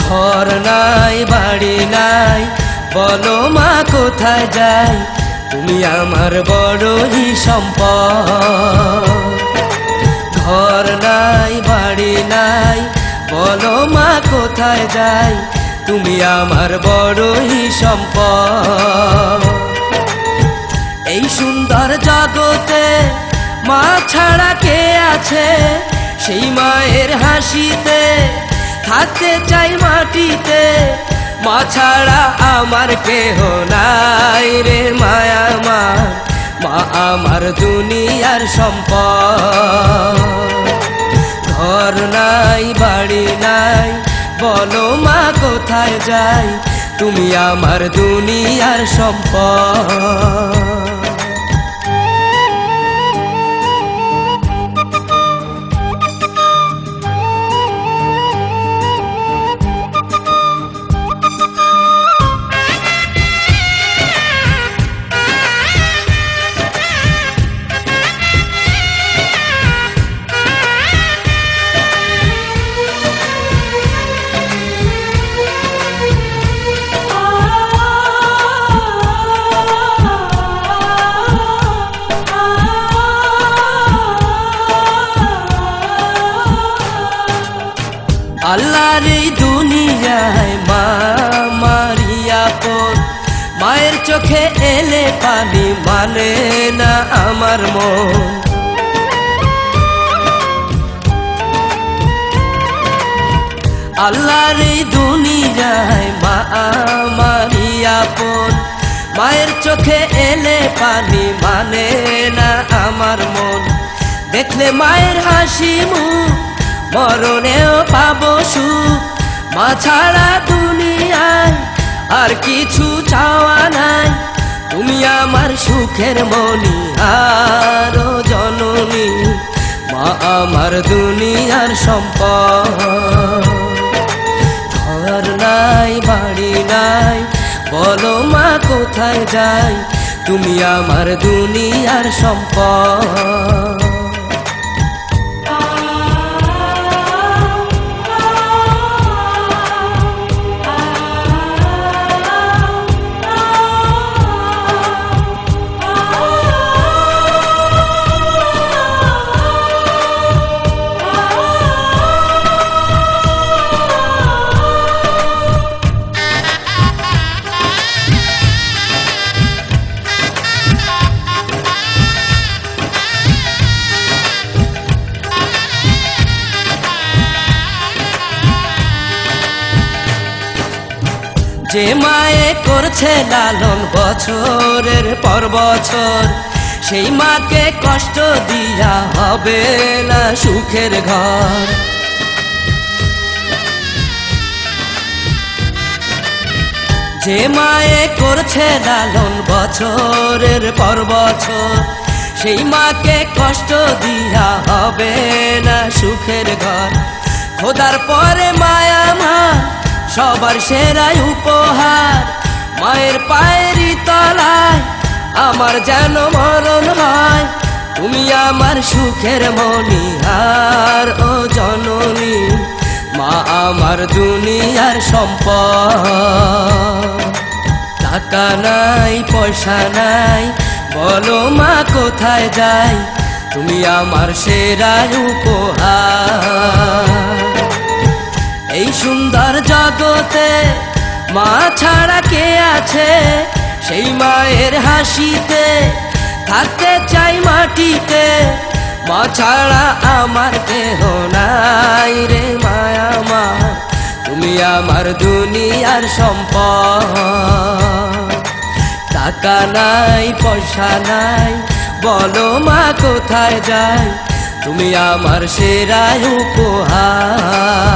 ঘর নাই বাড়ি নাই, বলো মা কোথায় যাই, তুমি আমার বড়ই সম্পদ। ঘর নাই বাড়ি নাই, বলো মা কোথায় যাই, তুমি আমার বড়ই সম্পদ। এই সুন্দর জগতে মা ছাড়া কে আছে, সেই মায়ের হাসিতে থাকতে চাই মাটিতে, মা ছাড়া আমার কেহ নাই রে মায়া মা, মা আমার দুনিয়ার সম্পদ। ঘর নাই বাড়ি নাই, বলো মা কোথায় যাই, তুমি আমার দুনিয়ার সম্পদ। আল্লাহর এই দুনিয়ায় মা মারিয়া পর, মায়ের চোখে এলে পানি মানে না আমার মন। আল্লাহর এই দুনিয়ায় মা মারিয়া পর, মায়ের চোখে এলে পানি মানে না আমার মন। দেখলে মায়ের হাসি মুখ, মরণেও পাবো সুখ, মা ছাড়া দুনিয়ায় আর কিছু চাওয়া নাই, তুমি আমার সুখের মনি আর জননী, মা আমার দুনিয়ার সম্পদ। ঘর নাই বাড়ি নাই, বলো মা কোথায় যাই, তুমি আমার দুনিয়ার সম্পদ। যে মায়ে করছে লালন বছরের পর বছর, সেই মাকে কষ্ট দিয়া হবে না সুখের ঘর। যে মায়ে করছে লালন বছরের পর বছর, সেই মাকে কষ্ট দিয়া হবে না সুখের ঘর। খোদার পরে মায়া মা সবার সেরাই উপহার, মায়ের পায়েরই তলায় আমার যেন মরণ হয়, তুমি আমার সুখের মনিহার ও জননী, মা আমার দুনিয়ার সম্পদ। টাকা নাই পয়সা নাই, বলো মা কোথায় যাই, তুমি আমার সেরাই উপহার। এই সুন্দর জগতে মা ছাড়া কে আছে, সেই মায়ের হাসিতে থাকতে চাই মাটিতে, মা ছাড়া আমার কেহ নাই রে মায়া মা, তুমি আমার দুনিয়ার সম্পদ। টাকা নাই পয়সা নাই, বলো মা কোথায় যাই, তুমি আমার সেরা উপহার।